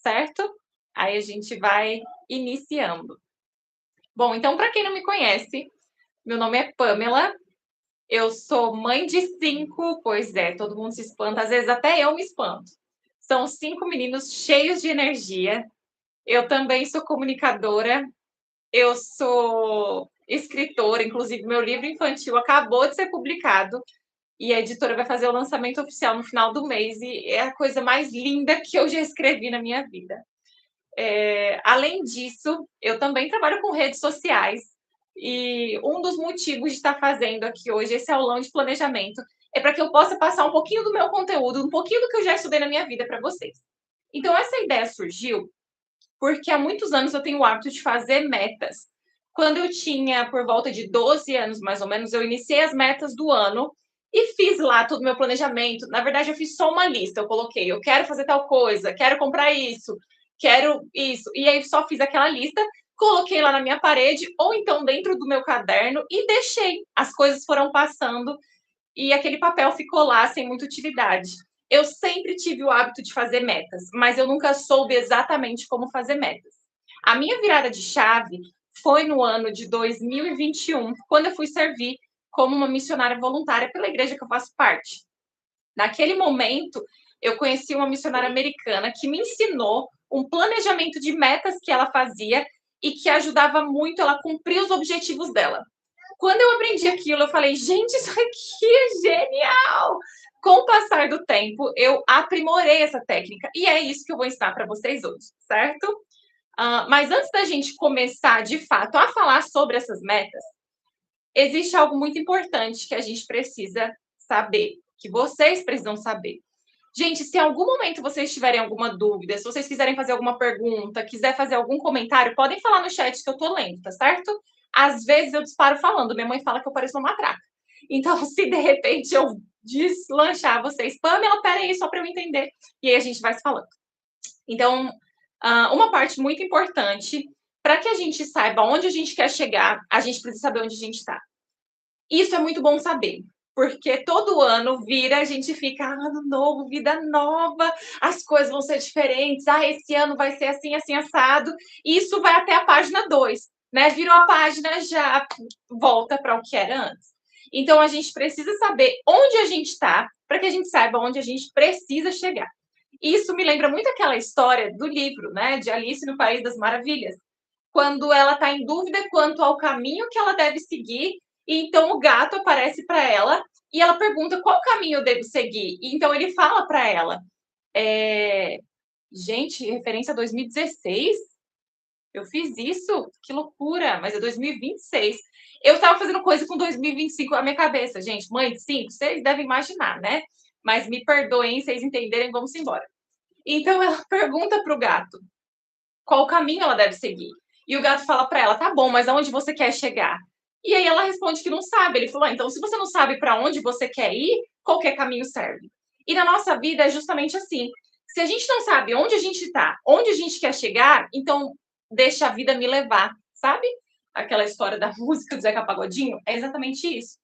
certo? Aí a gente vai iniciando. Bom, então, para quem não me conhece, meu nome é Pamela, eu sou mãe de 5, pois é, todo mundo se espanta, às vezes até eu me espanto. São 5 meninos cheios de energia. Eu também sou comunicadora, eu sou escritora, inclusive meu livro infantil acabou de ser publicado e a editora vai fazer o lançamento oficial no final do mês e é a coisa mais linda que eu já escrevi na minha vida. Além disso, eu também trabalho com redes sociais e um dos motivos de estar fazendo aqui hoje esse aulão de planejamento é para que eu possa passar um pouquinho do meu conteúdo, um pouquinho do que eu já estudei na minha vida para vocês. Então, essa ideia surgiu porque há muitos anos eu tenho o hábito de fazer metas. Quando eu tinha por volta de 12 anos, mais ou menos, eu iniciei as metas do ano e fiz lá todo o meu planejamento. Na verdade, eu fiz só uma lista. Eu coloquei, eu quero fazer tal coisa, quero comprar isso, quero isso. E aí só fiz aquela lista, coloquei lá na minha parede ou então dentro do meu caderno e deixei. As coisas foram passando e aquele papel ficou lá sem muita utilidade. Eu sempre tive o hábito de fazer metas, mas eu nunca soube exatamente como fazer metas. A minha virada de chave foi no ano de 2021, quando eu fui servir como uma missionária voluntária pela igreja que eu faço parte. Naquele momento, eu conheci uma missionária americana que me ensinou um planejamento de metas que ela fazia e que ajudava muito ela a cumprir os objetivos dela. Quando eu aprendi aquilo, eu falei, gente, isso aqui é genial! Com o passar do tempo, eu aprimorei essa técnica e é isso que eu vou ensinar para vocês hoje, certo? Mas antes da gente começar, de fato, a falar sobre essas metas, existe algo muito importante que a gente precisa saber, que vocês precisam saber. Gente, se em algum momento vocês tiverem alguma dúvida, se vocês quiserem fazer alguma pergunta, quiser fazer algum comentário, podem falar no chat que eu tô lendo, tá certo? Às vezes eu disparo falando, minha mãe fala que eu pareço uma matraca. Então, se de repente eu deslanchar vocês, Pamela, peraí, só para eu entender. E aí a gente vai se falando. Então, uma parte muito importante, para que a gente saiba onde a gente quer chegar, a gente precisa saber onde a gente está. Isso é muito bom saber, porque todo ano vira, a gente fica, ano novo, vida nova, as coisas vão ser diferentes, esse ano vai ser assim, assim, assado, e isso vai até a página 2, né? Virou a página, já volta para o que era antes. Então, a gente precisa saber onde a gente está, para que a gente saiba onde a gente precisa chegar. Isso me lembra muito aquela história do livro, né, de Alice no País das Maravilhas, quando ela está em dúvida quanto ao caminho que ela deve seguir, e então o gato aparece para ela e ela pergunta qual caminho eu devo seguir. E então ele fala para ela, gente, referência a 2016? Eu fiz isso? Que loucura! Mas é 2026. Eu estava fazendo coisa com 2025 na minha cabeça, gente. Mãe de 5, vocês devem imaginar, né? Mas me perdoem, vocês entenderem, vamos embora. Então ela pergunta para o gato qual caminho ela deve seguir. E o gato fala para ela, tá bom, mas aonde você quer chegar? E aí ela responde que não sabe. Ele falou, então se você não sabe para onde você quer ir, qualquer caminho serve. E na nossa vida é justamente assim. Se a gente não sabe onde a gente está, onde a gente quer chegar, então deixa a vida me levar, sabe? Aquela história da música do Zeca Pagodinho, é exatamente isso.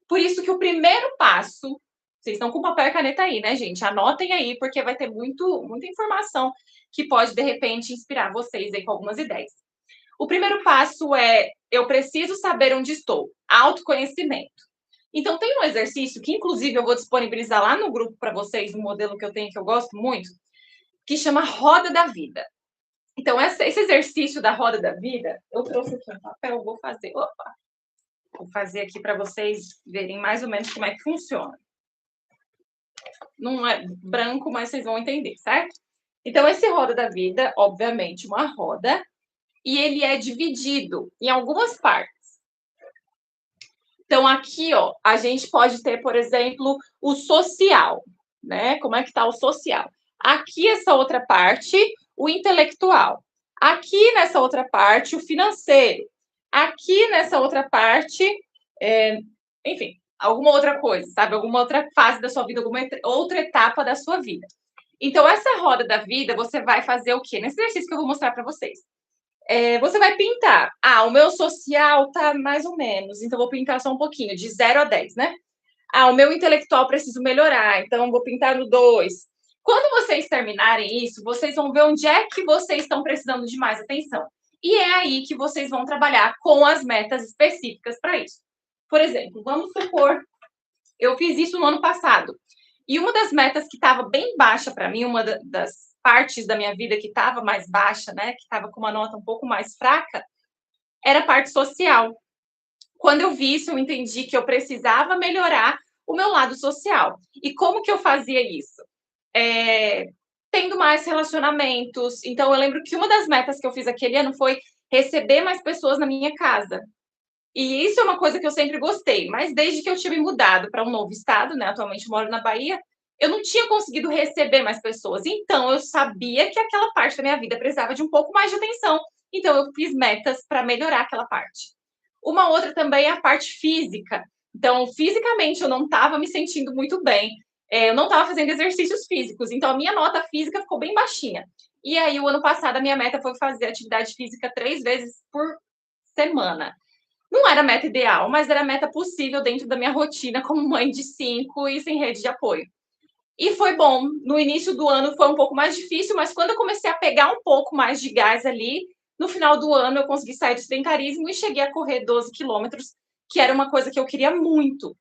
Por isso que o primeiro passo, vocês estão com papel e caneta aí, né, gente? Anotem aí, porque vai ter muita informação que pode, de repente, inspirar vocês aí com algumas ideias. O primeiro passo é, eu preciso saber onde estou. Autoconhecimento. Então, tem um exercício que, inclusive, eu vou disponibilizar lá no grupo para vocês, um modelo que eu tenho, que eu gosto muito, que chama Roda da Vida. Então, esse exercício da Roda da Vida, eu trouxe aqui um papel, vou fazer. Opa! Vou fazer aqui para vocês verem mais ou menos como é que funciona. Não é branco, mas vocês vão entender, certo? Então, esse Roda da Vida, obviamente, uma roda, e ele é dividido em algumas partes. Então, aqui, ó, a gente pode ter, por exemplo, o social, né? Como é que está o social? Aqui, essa outra parte, o intelectual. Aqui, nessa outra parte, o financeiro. Aqui, nessa outra parte, enfim, alguma outra coisa, sabe? Alguma outra fase da sua vida, alguma outra etapa da sua vida. Então, essa roda da vida, você vai fazer o quê? Nesse exercício que eu vou mostrar para vocês. Você vai pintar. O meu social tá mais ou menos, então vou pintar só um pouquinho, de 0 a 10, né? O meu intelectual preciso melhorar, então vou pintar no 2. Quando vocês terminarem isso, vocês vão ver onde é que vocês estão precisando de mais atenção. E é aí que vocês vão trabalhar com as metas específicas para isso. Por exemplo, vamos supor, eu fiz isso no ano passado. E uma das metas que estava bem baixa para mim, uma das partes da minha vida que estava mais baixa, né, que estava com uma nota um pouco mais fraca, era a parte social. Quando eu vi isso, eu entendi que eu precisava melhorar o meu lado social. E como que eu fazia isso? Tendo mais relacionamentos. Então, eu lembro que uma das metas que eu fiz aquele ano foi receber mais pessoas na minha casa. E isso é uma coisa que eu sempre gostei, mas desde que eu tinha me mudado para um novo estado, né? Atualmente eu moro na Bahia, eu não tinha conseguido receber mais pessoas. Então, eu sabia que aquela parte da minha vida precisava de um pouco mais de atenção. Então, eu fiz metas para melhorar aquela parte. Uma outra também é a parte física. Então, fisicamente, eu não estava me sentindo muito bem. Eu não estava fazendo exercícios físicos. Então, a minha nota física ficou bem baixinha. E aí, o ano passado, a minha meta foi fazer atividade física 3 vezes por semana. Não era a meta ideal, mas era a meta possível dentro da minha rotina como mãe de 5 e sem rede de apoio. E foi bom. No início do ano foi um pouco mais difícil, mas quando eu comecei a pegar um pouco mais de gás ali, no final do ano eu consegui sair do sedentarismo e cheguei a correr 12 quilômetros, que era uma coisa que eu queria muito.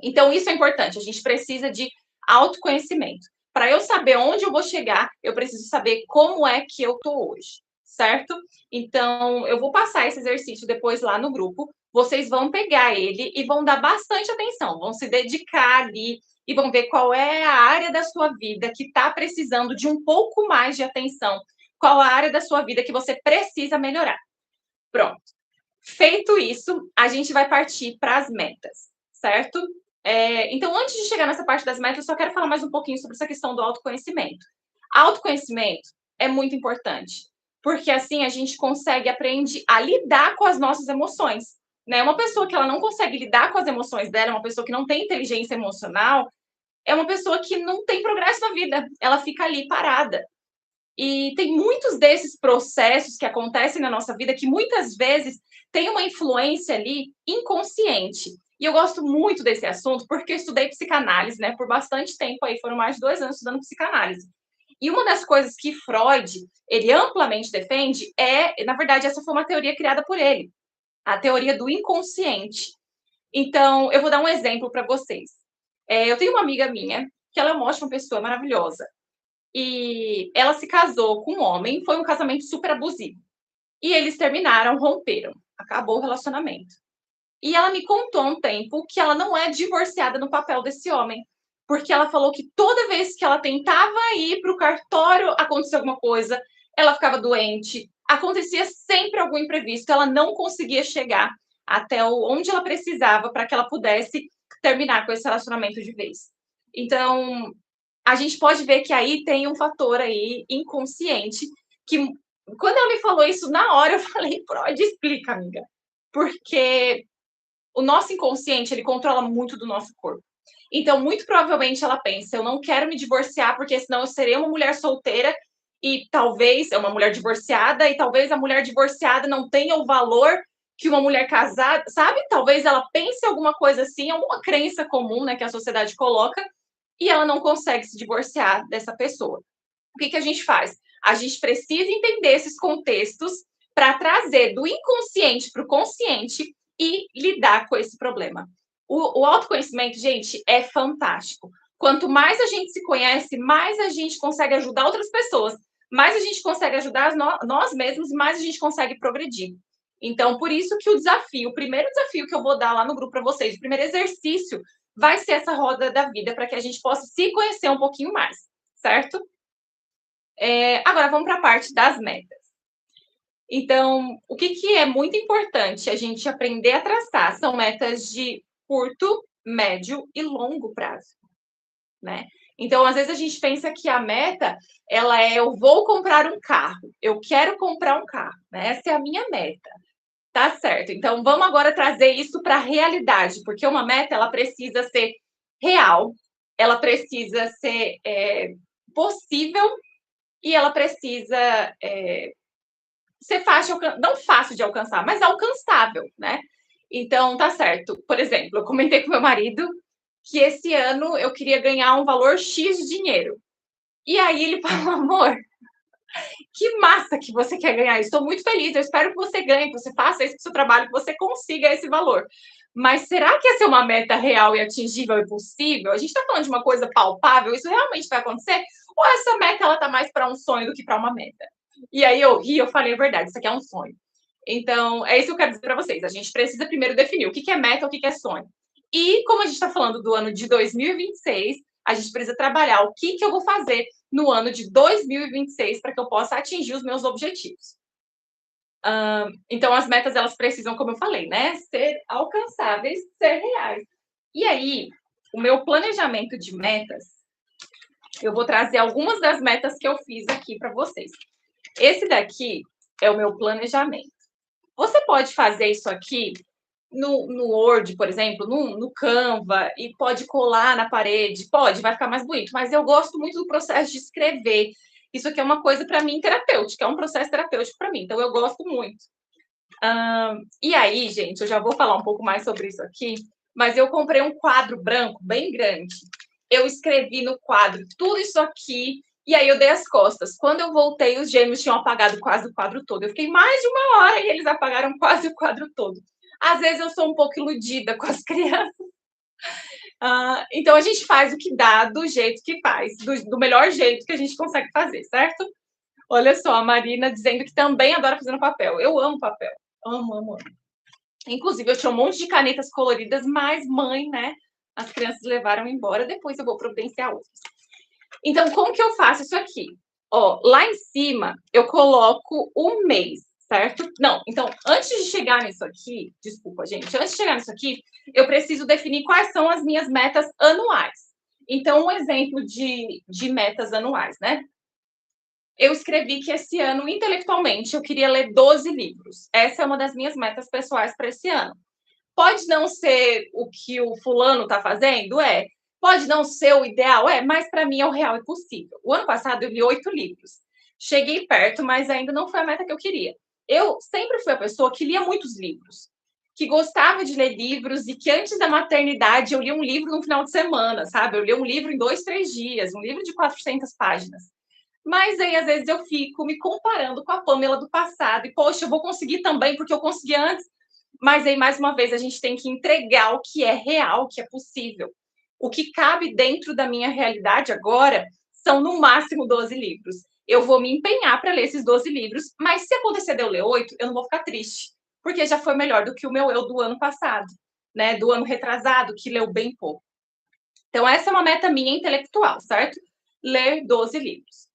Então, isso é importante. A gente precisa de autoconhecimento. Para eu saber onde eu vou chegar, eu preciso saber como é que eu estou hoje, certo? Então, eu vou passar esse exercício depois lá no grupo. Vocês vão pegar ele e vão dar bastante atenção, vão se dedicar ali e vão ver qual é a área da sua vida que está precisando de um pouco mais de atenção, qual a área da sua vida que você precisa melhorar. Pronto. Feito isso, a gente vai partir para as metas, certo? Então, antes de chegar nessa parte das metas, eu só quero falar mais um pouquinho sobre essa questão do autoconhecimento. Autoconhecimento é muito importante, porque assim a gente consegue aprender a lidar com as nossas emoções. Né? Uma pessoa que ela não consegue lidar com as emoções dela, uma pessoa que não tem inteligência emocional, é uma pessoa que não tem progresso na vida, ela fica ali parada. E tem muitos desses processos que acontecem na nossa vida que muitas vezes tem uma influência ali inconsciente. E eu gosto muito desse assunto porque eu estudei psicanálise, né, por bastante tempo aí, foram mais de 2 anos estudando psicanálise. E uma das coisas que Freud, ele amplamente defende na verdade, essa foi uma teoria criada por ele, a teoria do inconsciente. Então, eu vou dar um exemplo para vocês. Eu tenho uma amiga minha, que ela é uma ótima pessoa, maravilhosa. E ela se casou com um homem, foi um casamento super abusivo. E eles terminaram, romperam, acabou o relacionamento. E ela me contou há um tempo que ela não é divorciada no papel desse homem, porque ela falou que toda vez que ela tentava ir para o cartório, acontecia alguma coisa, ela ficava doente, acontecia sempre algum imprevisto, ela não conseguia chegar até onde ela precisava para que ela pudesse terminar com esse relacionamento de vez. Então, a gente pode ver que aí tem um fator aí inconsciente que quando ela me falou isso na hora eu falei, Freud, explica, amiga. Porque o nosso inconsciente, ele controla muito do nosso corpo. Então, muito provavelmente ela pensa, eu não quero me divorciar porque senão eu serei uma mulher solteira e talvez é uma mulher divorciada e talvez a mulher divorciada não tenha o valor que uma mulher casada, sabe? Talvez ela pense alguma coisa assim, alguma crença comum, né, que a sociedade coloca, e ela não consegue se divorciar dessa pessoa. O que a gente faz? A gente precisa entender esses contextos para trazer do inconsciente para o consciente e lidar com esse problema. O autoconhecimento, gente, é fantástico. Quanto mais a gente se conhece, mais a gente consegue ajudar outras pessoas, mais a gente consegue ajudar nós mesmos e mais a gente consegue progredir. Então, por isso que o primeiro desafio que eu vou dar lá no grupo para vocês, o primeiro exercício vai ser essa roda da vida para que a gente possa se conhecer um pouquinho mais, certo? Agora vamos para a parte das metas. Então, o que é muito importante a gente aprender a traçar são metas de curto, médio e longo prazo, né? Então, às vezes a gente pensa que a meta, ela é eu vou comprar um carro, eu quero comprar um carro, né? Essa é a minha meta. Tá certo. Então, vamos agora trazer isso para a realidade, porque uma meta, ela precisa ser real, ela precisa ser possível e ela precisa ser fácil, não fácil de alcançar, mas alcançável, né? Então, tá certo. Por exemplo, eu comentei com meu marido que esse ano eu queria ganhar um valor X de dinheiro. E aí ele falou, amor, que massa que você quer ganhar. Estou muito feliz. Eu espero que você ganhe, que você faça isso com o seu trabalho, que você consiga esse valor. Mas será que essa é uma meta real e atingível e possível? A gente está falando de uma coisa palpável, isso realmente vai acontecer? Ou essa meta ela tá mais para um sonho do que para uma meta? E aí eu ri, eu falei a verdade, isso aqui é um sonho. Então, é isso que eu quero dizer para vocês. A gente precisa primeiro definir o que é meta, o que é sonho. E como a gente está falando do ano de 2026, a gente precisa trabalhar o que eu vou fazer no ano de 2026 para que eu possa atingir os meus objetivos. Então, as metas, elas precisam, como eu falei, né, ser alcançáveis, ser reais. E aí, o meu planejamento de metas, eu vou trazer algumas das metas que eu fiz aqui para vocês. Esse daqui é o meu planejamento. Você pode fazer isso aqui no Word, por exemplo, no Canva, e pode colar na parede, pode, vai ficar mais bonito, mas eu gosto muito do processo de escrever. Isso aqui é uma coisa para mim terapêutica, é um processo terapêutico para mim, então eu gosto muito. E aí, gente, eu já vou falar um pouco mais sobre isso aqui, mas eu comprei um quadro branco bem grande. Eu escrevi no quadro tudo isso aqui, e aí eu dei as costas. Quando eu voltei, os gêmeos tinham apagado quase o quadro todo. Eu fiquei mais de uma hora e eles apagaram quase o quadro todo. Às vezes eu sou um pouco iludida com as crianças. Então a gente faz o que dá, do jeito que faz, do melhor jeito que a gente consegue fazer, certo? Olha só, a Marina dizendo que também adora fazer no papel. Eu amo papel. Amo, amo, amo. Inclusive, eu tinha um monte de canetas coloridas, mas mãe, né? As crianças levaram embora, depois eu vou providenciar outras. Então, como que eu faço isso aqui? Ó, lá em cima, eu coloco um mês, certo? Não, então, antes de chegar nisso aqui, desculpa, gente, antes de chegar nisso aqui, eu preciso definir quais são as minhas metas anuais. Então, um exemplo de metas anuais, né? Eu escrevi que esse ano, intelectualmente, eu queria ler 12 livros. Essa é uma das minhas metas pessoais para esse ano. Pode não ser o que o fulano está fazendo? É. Pode não ser o ideal? É, mas para mim é o real e possível. O ano passado eu li 8 livros. Cheguei perto, mas ainda não foi a meta que eu queria. Eu sempre fui a pessoa que lia muitos livros, que gostava de ler livros e que antes da maternidade eu lia um livro no final de semana, sabe? Eu li um livro em 2, 3 dias, um livro de 400 páginas. Mas aí, às vezes, eu fico me comparando com a Pamela do passado. E, poxa, eu vou conseguir também, porque eu consegui antes. Mas aí, mais uma vez, a gente tem que entregar o que é real, o que é possível. O que cabe dentro da minha realidade agora são, no máximo, 12 livros. Eu vou me empenhar para ler esses 12 livros, mas se acontecer de eu ler 8, eu não vou ficar triste, porque já foi melhor do que o meu eu do ano passado, né? Do ano retrasado, que leu bem pouco. Então, essa é uma meta minha intelectual, certo? Ler 12 livros.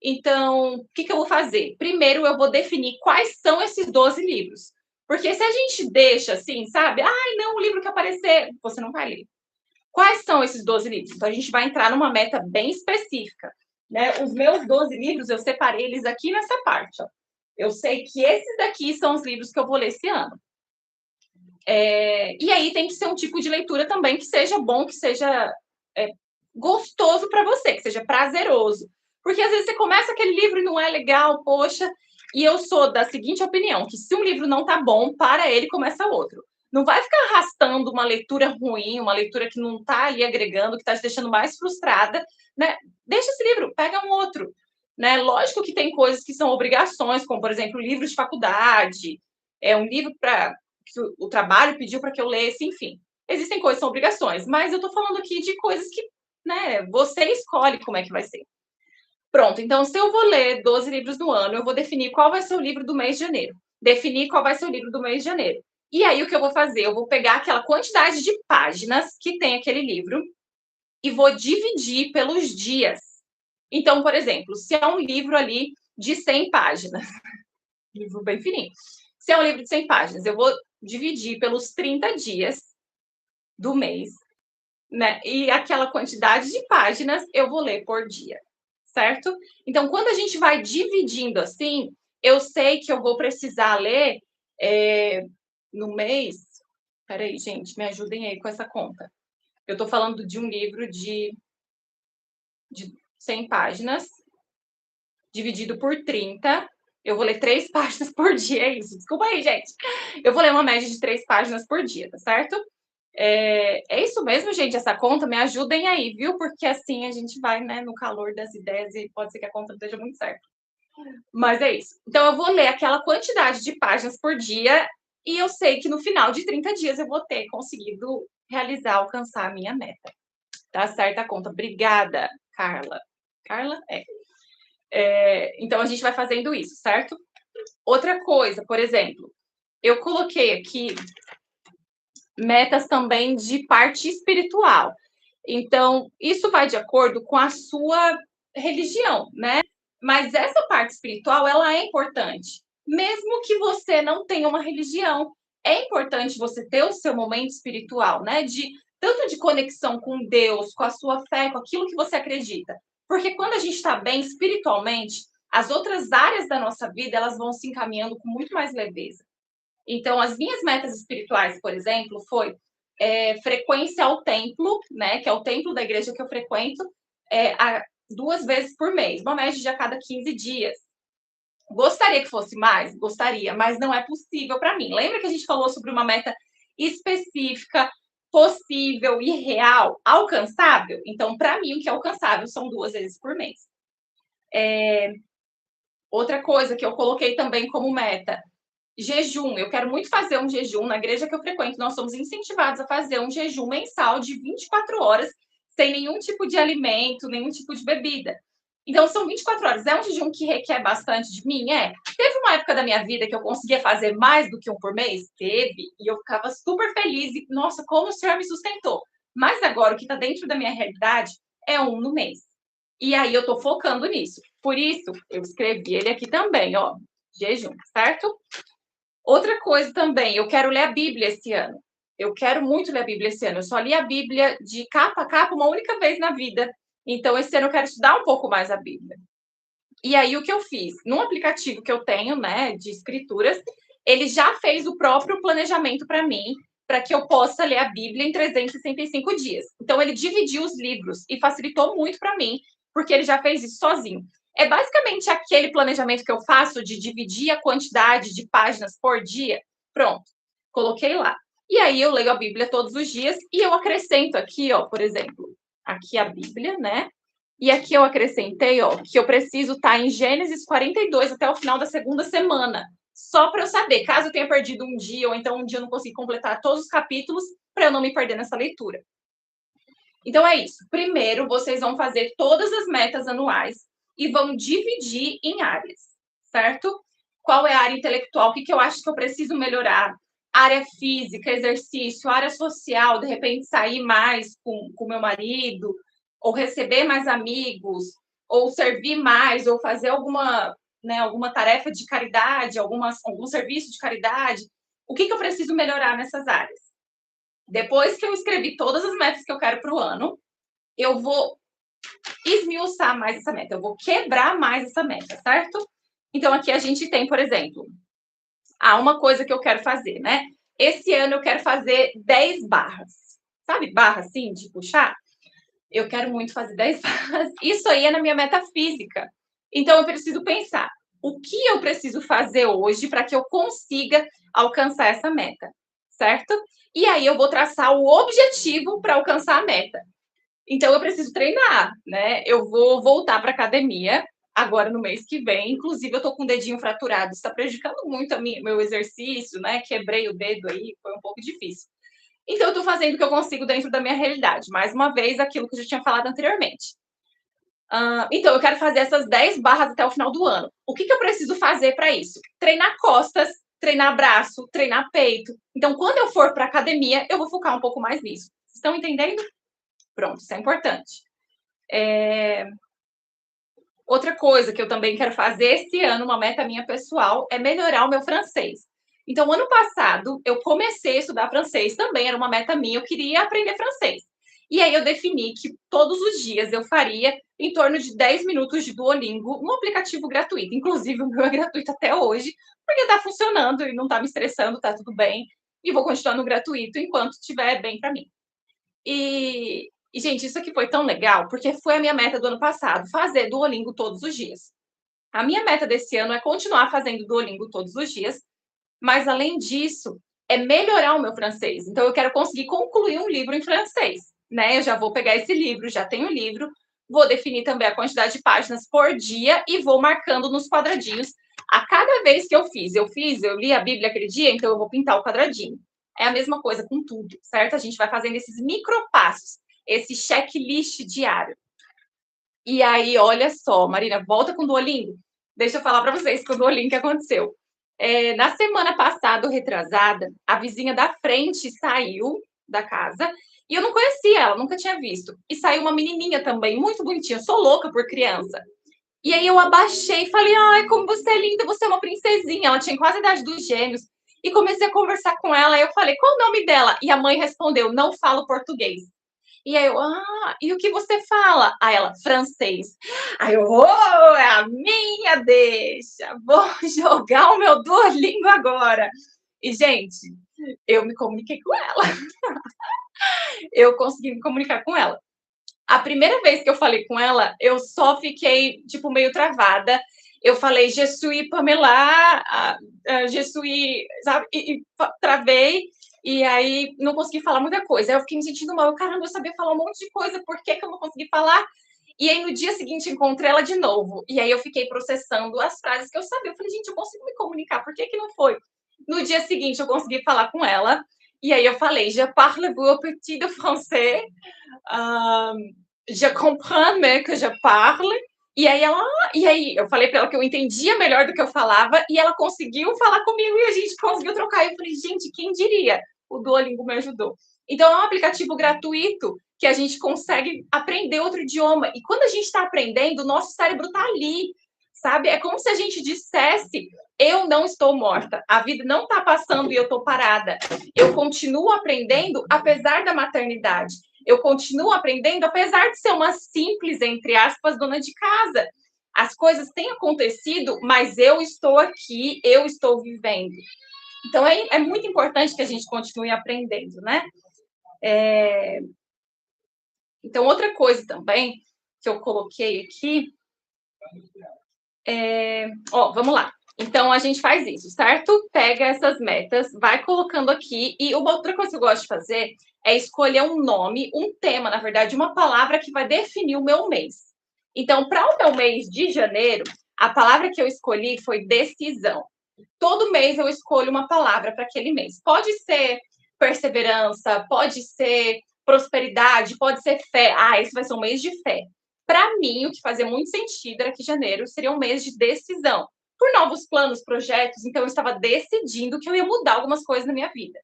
Então, o que eu vou fazer? Primeiro, eu vou definir quais são esses 12 livros. Porque se a gente deixa assim, sabe? Ai, não, o livro que aparecer, você não vai ler. Quais são esses 12 livros? Então, a gente vai entrar numa meta bem específica. Né? Os meus 12 livros, eu separei eles aqui nessa parte. Ó. Eu sei que esses daqui são os livros que eu vou ler esse ano. E aí tem que ser um tipo de leitura também que seja bom, que seja gostoso para você, que seja prazeroso. Porque às vezes você começa aquele livro e não é legal, poxa. E eu sou da seguinte opinião, que se um livro não tá bom, para ele, começa outro. Não vai ficar arrastando uma leitura ruim, uma leitura que não tá ali agregando, que tá te deixando mais frustrada, né? Deixa esse livro, pega um outro. Né? Lógico que tem coisas que são obrigações, como, por exemplo, livros de faculdade, um livro que o trabalho pediu para que eu lesse, enfim. Existem coisas que são obrigações, mas eu estou falando aqui de coisas que, né, você escolhe como é que vai ser. Pronto, então, se eu vou ler 12 livros no ano, eu vou definir qual vai ser o livro do mês de janeiro. Definir qual vai ser o livro do mês de janeiro. E aí, o que eu vou fazer? Eu vou pegar aquela quantidade de páginas que tem aquele livro e vou dividir pelos dias. Então, por exemplo, se é um livro ali de 100 páginas, livro bem fininho. Se é um livro de 100 páginas, eu vou dividir pelos 30 dias do mês, né? E aquela quantidade de páginas eu vou ler por dia, certo? Então, quando a gente vai dividindo assim, eu sei que eu vou precisar ler no mês. Peraí, gente, me ajudem aí com essa conta. Eu estou falando de um livro de 100 páginas, dividido por 30. Eu vou ler 3 páginas por dia, é isso. Desculpa aí, gente. Eu vou ler uma média de 3 páginas por dia, tá certo? É isso mesmo, gente, essa conta? Me ajudem aí, viu? Porque assim a gente vai, né, no calor das ideias e pode ser que a conta não esteja muito certa. Mas é isso. Então eu vou ler aquela quantidade de páginas por dia e eu sei que no final de 30 dias eu vou ter conseguido realizar, alcançar a minha meta. Tá certa a conta. Obrigada, Carla. Carla? Então a gente vai fazendo isso, certo? Outra coisa, por exemplo, eu coloquei aqui metas também de parte espiritual. Então, isso vai de acordo com a sua religião, né? Mas essa parte espiritual, ela é importante. Mesmo que você não tenha uma religião, é importante você ter o seu momento espiritual, né? Tanto de conexão com Deus, com a sua fé, com aquilo que você acredita. Porque quando a gente está bem espiritualmente, as outras áreas da nossa vida, elas vão se encaminhando com muito mais leveza. Então, as minhas metas espirituais, por exemplo, foi frequência ao templo, né? Que é o templo da igreja que eu frequento, 2 vezes por mês, uma média de a cada 15 dias. Gostaria que fosse mais? Gostaria, mas não é possível para mim. Lembra que a gente falou sobre uma meta específica, possível e real, alcançável? Então, para mim, o que é alcançável são 2 vezes por mês. Outra coisa que eu coloquei também como meta, jejum. Eu quero muito fazer um jejum. Na igreja que eu frequento, nós somos incentivados a fazer um jejum mensal de 24 horas, sem nenhum tipo de alimento, nenhum tipo de bebida. Então, são 24 horas. É um jejum que requer bastante de mim? Teve uma época da minha vida que eu conseguia fazer mais do que um por mês? Teve. E eu ficava super feliz. E, nossa, como o Senhor me sustentou. Mas agora, o que está dentro da minha realidade é um no mês. E aí, eu estou focando nisso. Por isso, eu escrevi ele aqui também, ó. Jejum, certo? Outra coisa também, eu quero ler a Bíblia esse ano. Eu quero muito ler a Bíblia esse ano. Eu só li a Bíblia de capa a capa uma única vez na vida. Então, esse ano eu quero estudar um pouco mais a Bíblia. E aí, o que eu fiz? Num aplicativo que eu tenho, né, de escrituras, ele já fez o próprio planejamento para mim, para que eu possa ler a Bíblia em 365 dias. Então, ele dividiu os livros e facilitou muito para mim, porque ele já fez isso sozinho. É basicamente aquele planejamento que eu faço de dividir a quantidade de páginas por dia. Pronto, coloquei lá. E aí eu leio a Bíblia todos os dias e eu acrescento aqui, ó, por exemplo, aqui a Bíblia, né? E aqui eu acrescentei, ó, que eu preciso estar em Gênesis 42 até o final da segunda semana. Só para eu saber, caso eu tenha perdido um dia, ou então um dia eu não consiga completar todos os capítulos, para eu não me perder nessa leitura. Então é isso. Primeiro, vocês vão fazer todas as metas anuais e vão dividir em áreas, certo? Qual é a área intelectual? O que eu acho que eu preciso melhorar? Área física, exercício, área social, de repente sair mais com meu marido, ou receber mais amigos, ou servir mais, ou fazer alguma tarefa de caridade, algum serviço de caridade. O que eu preciso melhorar nessas áreas? Depois que eu escrevi todas as metas que eu quero para o ano, eu vou esmiuçar mais essa meta, eu vou quebrar mais essa meta, certo? Então, aqui a gente tem, por exemplo, uma coisa que eu quero fazer, né? Esse ano eu quero fazer 10 barras. Sabe barra, assim, de puxar? Eu quero muito fazer 10 barras. Isso aí é na minha meta física. Então, eu preciso pensar o que eu preciso fazer hoje para que eu consiga alcançar essa meta, certo? E aí eu vou traçar o objetivo para alcançar a meta. Então eu preciso treinar, né? Eu vou voltar para academia agora no mês que vem. Inclusive, eu tô com o dedinho fraturado, está prejudicando muito meu exercício, né? Quebrei o dedo aí, foi um pouco difícil. Então, eu tô fazendo o que eu consigo dentro da minha realidade. Mais uma vez, aquilo que eu já tinha falado anteriormente. Então, eu quero fazer essas 10 barras até o final do ano. O que eu preciso fazer para isso? Treinar costas, treinar braço, treinar peito. Então, quando eu for para academia, eu vou focar um pouco mais nisso. Estão entendendo? Pronto, isso é importante. Outra coisa que eu também quero fazer esse ano, uma meta minha pessoal, é melhorar o meu francês. Então, ano passado, eu comecei a estudar francês, também era uma meta minha, eu queria aprender francês. E aí eu defini que todos os dias eu faria em torno de 10 minutos de Duolingo, um aplicativo gratuito. Inclusive, o meu é gratuito até hoje, porque está funcionando e não está me estressando, está tudo bem. E vou continuar no gratuito enquanto estiver bem para mim. E, gente, isso aqui foi tão legal, porque foi a minha meta do ano passado, fazer Duolingo todos os dias. A minha meta desse ano é continuar fazendo Duolingo todos os dias, mas além disso, é melhorar o meu francês. Então, eu quero conseguir concluir um livro em francês, né? Eu já vou pegar esse livro, já tenho o livro, vou definir também a quantidade de páginas por dia e vou marcando nos quadradinhos a cada vez que eu fiz. Eu li a Bíblia aquele dia, então eu vou pintar o quadradinho. É a mesma coisa com tudo, certo? A gente vai fazendo esses micropassos, esse checklist diário. E aí, olha só, Marina, volta com o Duolingo. Deixa eu falar para vocês com o Duolingo que aconteceu. Na semana passada, retrasada, a vizinha da frente saiu da casa e eu não conhecia ela, nunca tinha visto. E saiu uma menininha também, muito bonitinha. Eu sou louca por criança. E aí eu abaixei e falei, ai, como você é linda, você é uma princesinha. Ela tinha quase a idade dos gêmeos. E comecei a conversar com ela. Aí eu falei, qual o nome dela? E a mãe respondeu, não falo português. E aí eu, e o que você fala? Aí ela, francês. Aí eu, é a minha deixa. Vou jogar o meu Duolingo agora. E, gente, eu me comuniquei com ela. Eu consegui me comunicar com ela. A primeira vez que eu falei com ela, eu só fiquei, tipo, meio travada. Eu falei, je suis Pamela, je suis, sabe? E travei. E aí não consegui falar muita coisa. Aí eu fiquei me sentindo mal. Caramba, eu sabia falar um monte de coisa, por que eu não consegui falar? E aí no dia seguinte encontrei ela de novo. E aí eu fiquei processando as frases que eu sabia. Eu falei, gente, eu consigo me comunicar, por que não foi? No dia seguinte eu consegui falar com ela. E aí eu falei, je parle un petit de français. Je comprends mais que je parle. E aí eu falei para ela que eu entendia melhor do que eu falava e ela conseguiu falar comigo e a gente conseguiu trocar. Eu falei, gente, quem diria? O Duolingo me ajudou. Então é um aplicativo gratuito que a gente consegue aprender outro idioma. E quando a gente está aprendendo, o nosso cérebro está ali, sabe? É como se a gente dissesse, eu não estou morta, a vida não está passando e eu estou parada. Eu continuo aprendendo apesar da maternidade. Eu continuo aprendendo, apesar de ser uma simples, entre aspas, dona de casa. As coisas têm acontecido, mas eu estou aqui, eu estou vivendo. Então, é muito importante que a gente continue aprendendo, né? Então, outra coisa também que eu coloquei aqui vamos lá. Então, a gente faz isso, certo? Pega essas metas, vai colocando aqui. E uma outra coisa que eu gosto de fazer é escolher um nome, um tema, na verdade, uma palavra que vai definir o meu mês. Então, para o meu mês de janeiro, a palavra que eu escolhi foi decisão. Todo mês eu escolho uma palavra para aquele mês. Pode ser perseverança, pode ser prosperidade, pode ser fé. Esse vai ser um mês de fé. Para mim, o que fazia muito sentido era que janeiro seria um mês de decisão. Por novos planos, projetos, então eu estava decidindo que eu ia mudar algumas coisas na minha vida.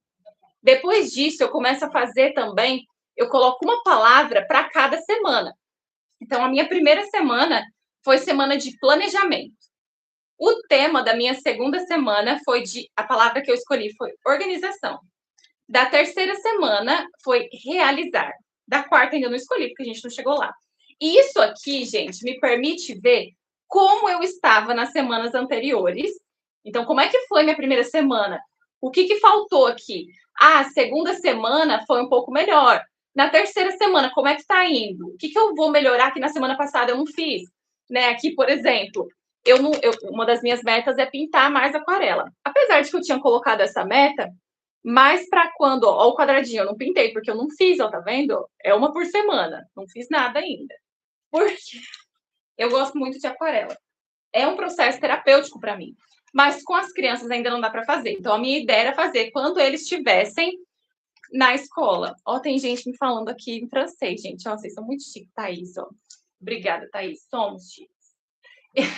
Depois disso, eu começo a fazer também, eu coloco uma palavra para cada semana. Então, a minha primeira semana foi semana de planejamento. O tema da minha segunda semana a palavra que eu escolhi foi organização. Da terceira semana foi realizar. Da quarta ainda não escolhi, porque a gente não chegou lá. E isso aqui, gente, me permite ver como eu estava nas semanas anteriores. Então, como é que foi minha primeira semana? O que faltou aqui? A segunda semana foi um pouco melhor. Na terceira semana, como é que está indo? O que eu vou melhorar que na semana passada eu não fiz? Né? Aqui, por exemplo, uma das minhas metas é pintar mais aquarela. Apesar de que eu tinha colocado essa meta, mas para quando, ó, o quadradinho, eu não pintei, porque eu não fiz, ó, tá vendo? É uma por semana, não fiz nada ainda. Porque eu gosto muito de aquarela. É um processo terapêutico para mim. Mas com as crianças ainda não dá para fazer. Então, a minha ideia era fazer quando eles estivessem na escola. Ó, tem gente me falando aqui em francês, gente. Ó, vocês são muito chiques, Thaís, ó. Obrigada, Thaís. Somos chiques.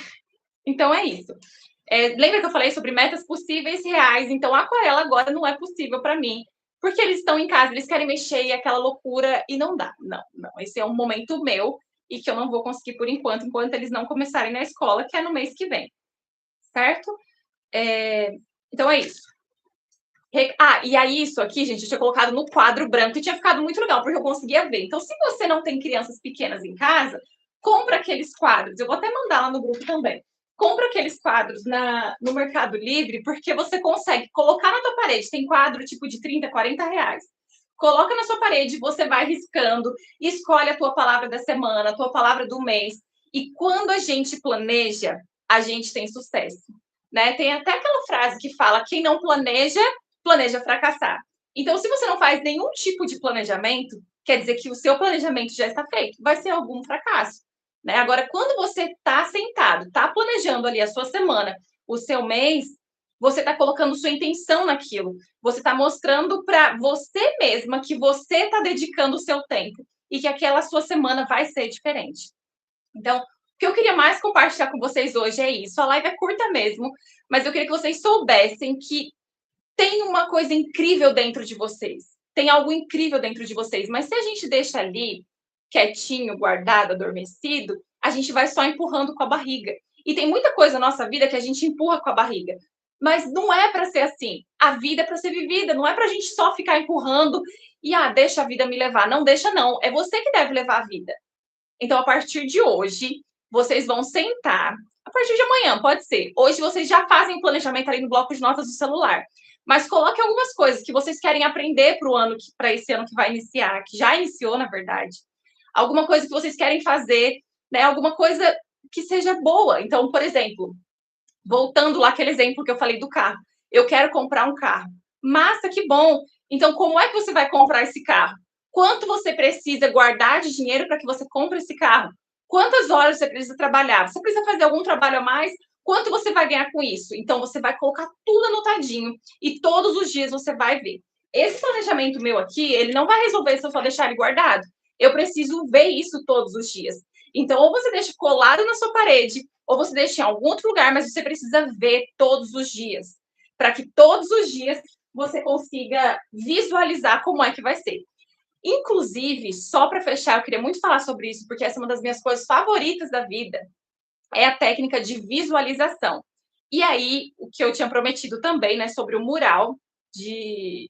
Então, é isso. Lembra que eu falei sobre metas possíveis reais? Então, a aquarela agora não é possível para mim, porque eles estão em casa, eles querem mexer e aquela loucura, e não dá. Não. Esse é um momento meu e que eu não vou conseguir por enquanto eles não começarem na escola, que é no mês que vem. Certo? Então, é isso. E aí, isso aqui, gente, eu tinha colocado no quadro branco e tinha ficado muito legal, porque eu conseguia ver. Então, se você não tem crianças pequenas em casa, compra aqueles quadros. Eu vou até mandar lá no grupo também. Compra aqueles quadros no Mercado Livre, porque você consegue colocar na tua parede. Tem quadro tipo de 30, 40 reais. Coloca na sua parede, você vai riscando, escolhe a tua palavra da semana, a tua palavra do mês. E quando a gente planeja, a gente tem sucesso. Né? Tem até aquela frase que fala: quem não planeja, planeja fracassar. Então, se você não faz nenhum tipo de planejamento, quer dizer que o seu planejamento já está feito, vai ser algum fracasso, né? Agora, quando você está sentado, está planejando ali a sua semana, o seu mês, você está colocando sua intenção naquilo. Você está mostrando para você mesma que você está dedicando o seu tempo e que aquela sua semana vai ser diferente. Então, o que eu queria mais compartilhar com vocês hoje é isso. A live é curta mesmo, mas eu queria que vocês soubessem que tem uma coisa incrível dentro de vocês. Tem algo incrível dentro de vocês. Mas se a gente deixa ali, quietinho, guardado, adormecido, a gente vai só empurrando com a barriga. E tem muita coisa na nossa vida que a gente empurra com a barriga. Mas não é para ser assim. A vida é para ser vivida. Não é para a gente só ficar empurrando e, deixa a vida me levar. Não deixa, não. É você que deve levar a vida. Então, a partir de hoje, vocês vão sentar. A partir de amanhã, pode ser. Hoje vocês já fazem o planejamento ali no bloco de notas do celular. Mas coloque algumas coisas que vocês querem aprender para esse ano que vai iniciar, que já iniciou, na verdade. Alguma coisa que vocês querem fazer, né? Alguma coisa que seja boa. Então, por exemplo, voltando lá aquele exemplo que eu falei do carro. Eu quero comprar um carro. Massa, que bom. Então, como é que você vai comprar esse carro? Quanto você precisa guardar de dinheiro para que você compre esse carro? Quantas horas você precisa trabalhar? Você precisa fazer algum trabalho a mais? Quanto você vai ganhar com isso? Então, você vai colocar tudo anotadinho e todos os dias você vai ver. Esse planejamento meu aqui, ele não vai resolver se eu só deixar ele guardado. Eu preciso ver isso todos os dias. Então, ou você deixa colado na sua parede, ou você deixa em algum outro lugar, mas você precisa ver todos os dias, para que todos os dias você consiga visualizar como é que vai ser. Inclusive, só para fechar, eu queria muito falar sobre isso, porque essa é uma das minhas coisas favoritas da vida, é a técnica de visualização. E aí, o que eu tinha prometido também, né, sobre o mural,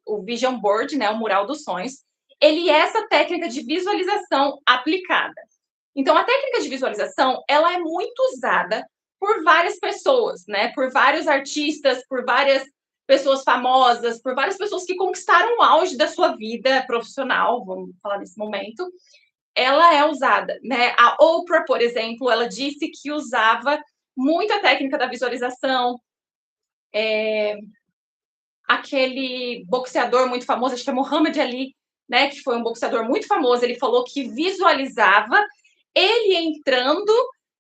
o Vision Board, né, o mural dos sonhos, ele é essa técnica de visualização aplicada. Então, a técnica de visualização, ela é muito usada por várias pessoas, né? Por vários artistas, por várias pessoas famosas, por várias pessoas que conquistaram o auge da sua vida profissional, vamos falar nesse momento. Ela é usada, né? A Oprah, por exemplo, ela disse que usava muito a técnica da visualização. Aquele boxeador muito famoso, acho que é Muhammad Ali, né? Que foi um boxeador muito famoso, ele falou que visualizava ele entrando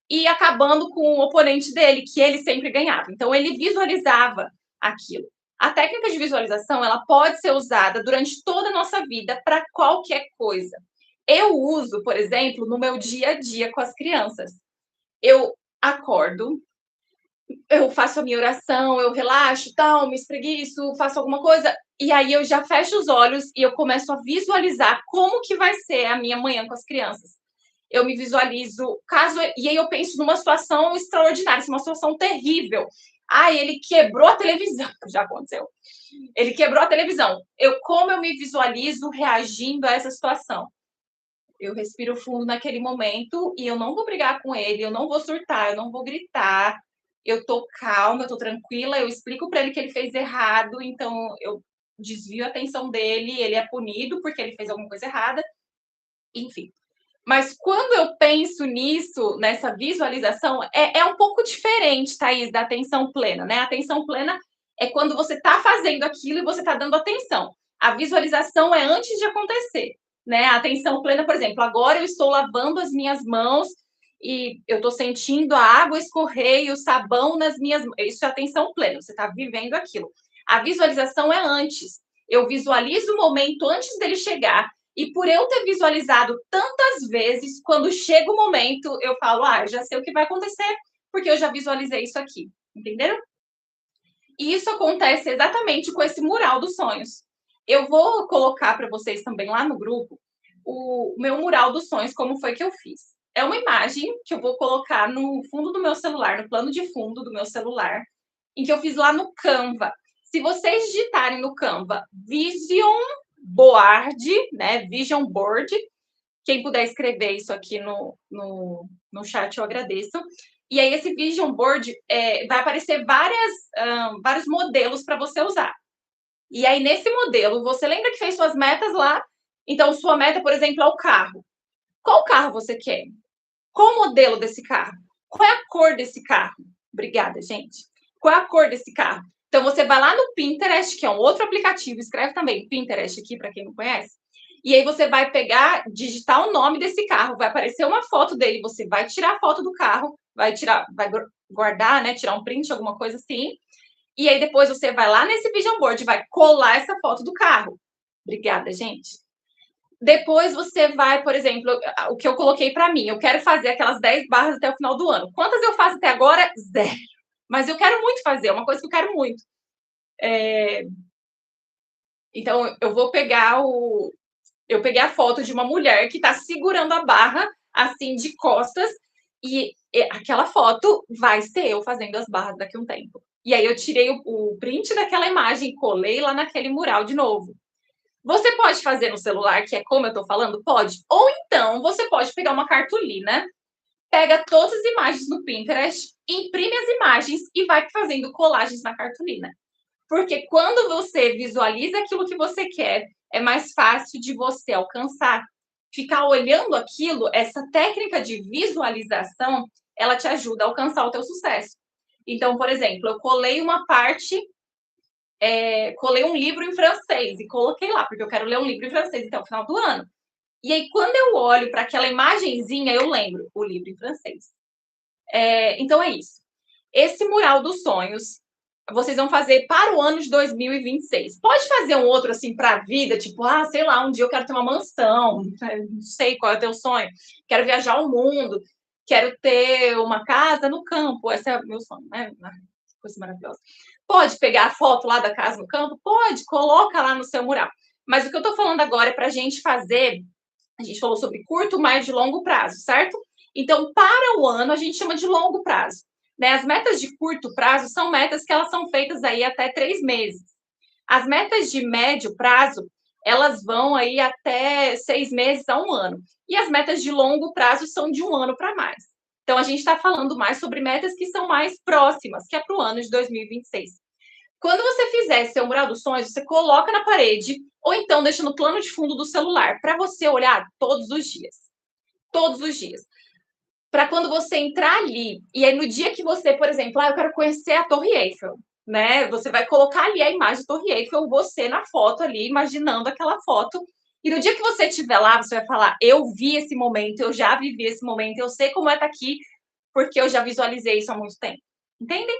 e acabando com o oponente dele, que ele sempre ganhava. Então, ele visualizava aquilo. A técnica de visualização, ela pode ser usada durante toda a nossa vida para qualquer coisa. Eu uso, por exemplo, no meu dia a dia com as crianças. Eu acordo, eu faço a minha oração, eu relaxo, tal, me espreguiço, faço alguma coisa, e aí eu já fecho os olhos e eu começo a visualizar como que vai ser a minha manhã com as crianças. Eu me visualizo, e aí eu penso numa situação extraordinária, uma situação terrível. Ele quebrou a televisão, já aconteceu. Ele quebrou a televisão. Como eu me visualizo reagindo a essa situação? Eu respiro fundo naquele momento e eu não vou brigar com ele, eu não vou surtar, eu não vou gritar. Eu tô calma, eu tô tranquila, eu explico para ele que ele fez errado, então eu desvio a atenção dele, ele é punido porque ele fez alguma coisa errada, enfim. Mas quando eu penso nisso, nessa visualização, é um pouco diferente, Thaís, da atenção plena, né? A atenção plena é quando você está fazendo aquilo e você está dando atenção. A visualização é antes de acontecer, né? A atenção plena, por exemplo, agora eu estou lavando as minhas mãos e eu estou sentindo a água escorrer e o sabão nas minhas mãos. Isso é atenção plena, você está vivendo aquilo. A visualização é antes. Eu visualizo o momento antes dele chegar. E por eu ter visualizado tantas vezes, quando chega o momento, eu falo, eu já sei o que vai acontecer, porque eu já visualizei isso aqui. Entenderam? E isso acontece exatamente com esse mural dos sonhos. Eu vou colocar para vocês também lá no grupo o meu mural dos sonhos, como foi que eu fiz. É uma imagem que eu vou colocar no fundo do meu celular, no plano de fundo do meu celular, em que eu fiz lá no Canva. Se vocês digitarem no Canva Vision Board, né? Vision Board. Quem puder escrever isso aqui no chat, eu agradeço. E aí, esse Vision Board vai aparecer vários modelos para você usar. E aí, nesse modelo, você lembra que fez suas metas lá? Então, sua meta, por exemplo, é o carro. Qual carro você quer? Qual o modelo desse carro? Qual é a cor desse carro? Obrigada, gente. Qual é a cor desse carro? Então, você vai lá no Pinterest, que é um outro aplicativo, escreve também Pinterest aqui, para quem não conhece, e aí você vai pegar, digitar o nome desse carro, vai aparecer uma foto dele, você vai tirar a foto do carro, vai guardar, né, tirar um print, alguma coisa assim, e aí depois você vai lá nesse Vision Board, vai colar essa foto do carro. Obrigada, gente. Depois você vai, por exemplo, o que eu coloquei para mim, eu quero fazer aquelas 10 barras até o final do ano. Quantas eu faço até agora? 0. Mas eu quero muito fazer, é uma coisa que eu quero muito. Então, eu vou pegar eu peguei a foto de uma mulher que está segurando a barra, assim, de costas, e aquela foto vai ser eu fazendo as barras daqui a um tempo. E aí eu tirei o print daquela imagem, colei lá naquele mural de novo. Você pode fazer no celular, que é como eu estou falando? Pode. Ou então, você pode pegar uma cartolina, pega todas as imagens no Pinterest, imprime as imagens e vai fazendo colagens na cartolina. Porque quando você visualiza aquilo que você quer, é mais fácil de você alcançar. Ficar olhando aquilo, essa técnica de visualização, ela te ajuda a alcançar o teu sucesso. Então, por exemplo, eu colei uma parte, colei um livro em francês e coloquei lá, porque eu quero ler um livro em francês até o final do ano. E aí, quando eu olho para aquela imagenzinha, eu lembro o livro em francês. Então, é isso. Esse mural dos sonhos, vocês vão fazer para o ano de 2026. Pode fazer um outro assim para a vida, tipo, sei lá, um dia eu quero ter uma mansão, não sei qual é o teu sonho, quero viajar ao mundo, quero ter uma casa no campo, esse é o meu sonho, né? Coisa maravilhosa. Pode pegar a foto lá da casa no campo? Pode, coloca lá no seu mural. Mas o que eu estou falando agora é para a gente fazer, a gente falou sobre curto, médio e longo prazo, certo? Então, para o ano, a gente chama de longo prazo. Né? As metas de curto prazo são metas que elas são feitas aí até 3 meses. As metas de médio prazo, elas vão aí até 6 meses a 1 ano. E as metas de longo prazo são de 1 ano para mais. Então, a gente está falando mais sobre metas que são mais próximas, que é para o ano de 2026. Quando você fizer seu mural dos sonhos, você coloca na parede ou então deixa no plano de fundo do celular para você olhar todos os dias. Todos os dias. Para quando você entrar ali, e aí no dia que você, por exemplo, eu quero conhecer a Torre Eiffel, né? Você vai colocar ali a imagem da Torre Eiffel, você na foto ali, imaginando aquela foto. E no dia que você estiver lá, você vai falar: eu vi esse momento, eu já vivi esse momento, eu sei como é estar aqui, porque eu já visualizei isso há muito tempo. Entendem?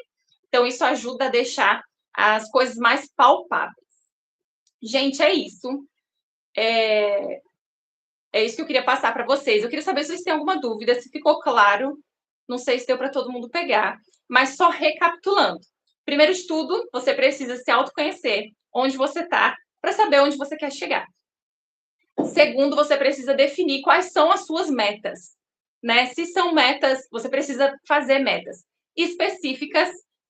Então, isso ajuda a deixar as coisas mais palpáveis. Gente, é isso. É isso que eu queria passar para vocês. Eu queria saber se vocês têm alguma dúvida, se ficou claro. Não sei se deu para todo mundo pegar, mas só recapitulando. Primeiro de tudo, você precisa se autoconhecer, onde você está, para saber onde você quer chegar. Segundo, você precisa definir quais são as suas metas, né? Se são metas, você precisa fazer metas específicas,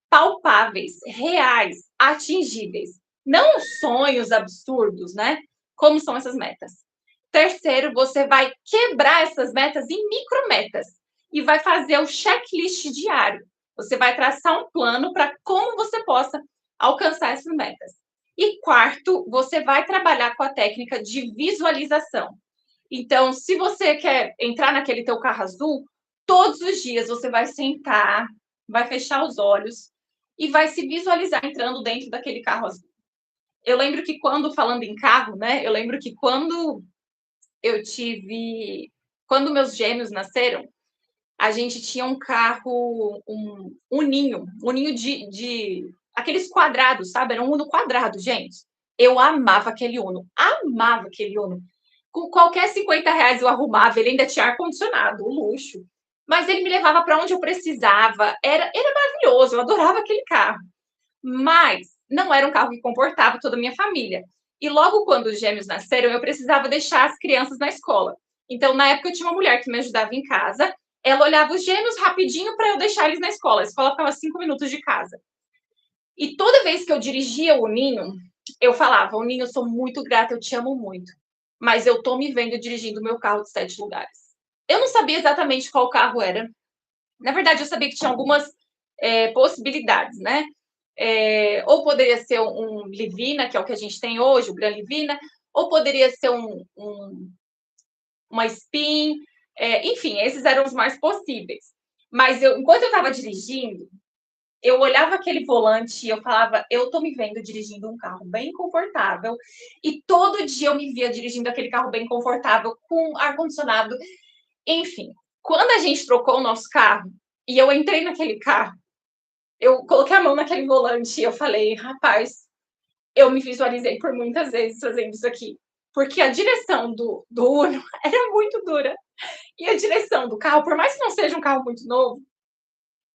palpáveis, reais, atingíveis, não sonhos absurdos, né? Como são essas metas? Terceiro, você vai quebrar essas metas em micrometas e vai fazer o checklist diário. Você vai traçar um plano para como você possa alcançar essas metas. E quarto, você vai trabalhar com a técnica de visualização. Então, se você quer entrar naquele teu carro azul, todos os dias você vai sentar, vai fechar os olhos e vai se visualizar entrando dentro daquele carro azul. Eu lembro que falando em carro, né? Eu lembro que quando quando meus gêmeos nasceram, a gente tinha um carro, um ninho de aqueles quadrados, sabe? Era um Uno quadrado, gente. Eu amava aquele Uno, amava aquele Uno. Com qualquer R$ 50 eu arrumava, ele ainda tinha ar-condicionado, um luxo. Mas ele me levava para onde eu precisava, era maravilhoso, eu adorava aquele carro. Mas não era um carro que comportava toda a minha família. E logo quando os gêmeos nasceram, eu precisava deixar as crianças na escola. Então, na época, eu tinha uma mulher que me ajudava em casa. Ela olhava os gêmeos rapidinho para eu deixar eles na escola. A escola ficava 5 minutos de casa. E toda vez que eu dirigia o Ninho, eu falava: o Ninho, eu sou muito grata, eu te amo muito. Mas eu tô me vendo dirigindo o meu carro de 7 lugares. Eu não sabia exatamente qual carro era. Na verdade, eu sabia que tinha algumas possibilidades, né? Ou poderia ser um Livina, que é o que a gente tem hoje, o Gran Livina, ou poderia ser uma Spin, enfim, esses eram os mais possíveis. Mas enquanto eu estava dirigindo, Eu olhava aquele volante e eu falava, eu tô me vendo dirigindo um carro bem confortável. E todo dia eu me via dirigindo aquele carro bem confortável, com ar-condicionado. Enfim, quando a gente trocou o nosso carro e eu entrei naquele carro, eu coloquei a mão naquele volante e eu falei, rapaz, eu me visualizei por muitas vezes fazendo isso aqui. Porque a direção do Uno era muito dura. E a direção do carro, por mais que não seja um carro muito novo,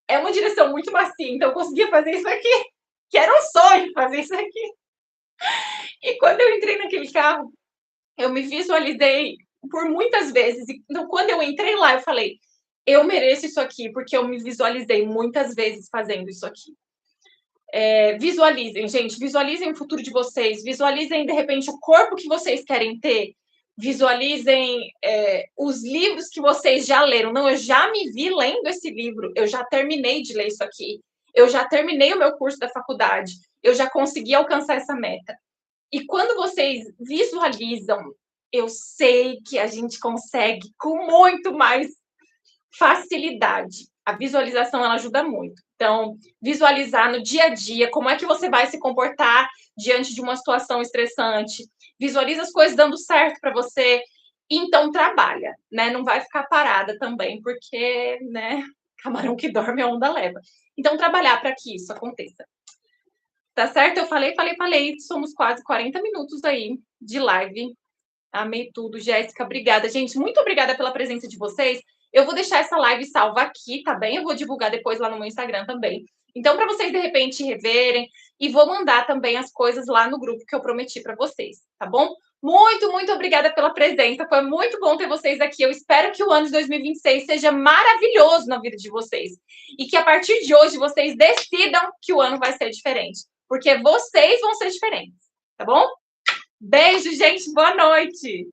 é uma direção muito macia. Então eu conseguia fazer isso aqui, que era um sonho fazer isso aqui. E quando eu entrei naquele carro, eu me visualizei por muitas vezes. Então, quando eu entrei lá, eu falei, eu mereço isso aqui, porque eu me visualizei muitas vezes fazendo isso aqui. Visualizem, gente, visualizem o futuro de vocês, visualizem, de repente, o corpo que vocês querem ter, visualizem os livros que vocês já leram. Não, eu já me vi lendo esse livro, eu já terminei de ler isso aqui, eu já terminei o meu curso da faculdade, eu já consegui alcançar essa meta. E quando vocês visualizam, eu sei que a gente consegue com muito mais facilidade. A visualização ela ajuda muito. Então, visualizar no dia a dia como é que você vai se comportar diante de uma situação estressante. Visualiza as coisas dando certo para você. Então, trabalha, né? Não vai ficar parada também, porque, né? Camarão que dorme, a onda leva. Então, trabalhar para que isso aconteça. Tá certo? Eu falei. Somos quase 40 minutos aí de live. Amei tudo, Jéssica. Obrigada, gente. Muito obrigada pela presença de vocês. Eu vou deixar essa live salva aqui, tá bem? Eu vou divulgar depois lá no meu Instagram também. Então, para vocês de repente reverem, e vou mandar também as coisas lá no grupo que eu prometi para vocês, tá bom? Muito, muito obrigada pela presença. Foi muito bom ter vocês aqui. Eu espero que o ano de 2026 seja maravilhoso na vida de vocês. E que a partir de hoje vocês decidam que o ano vai ser diferente. Porque vocês vão ser diferentes, tá bom? Beijo, gente. Boa noite.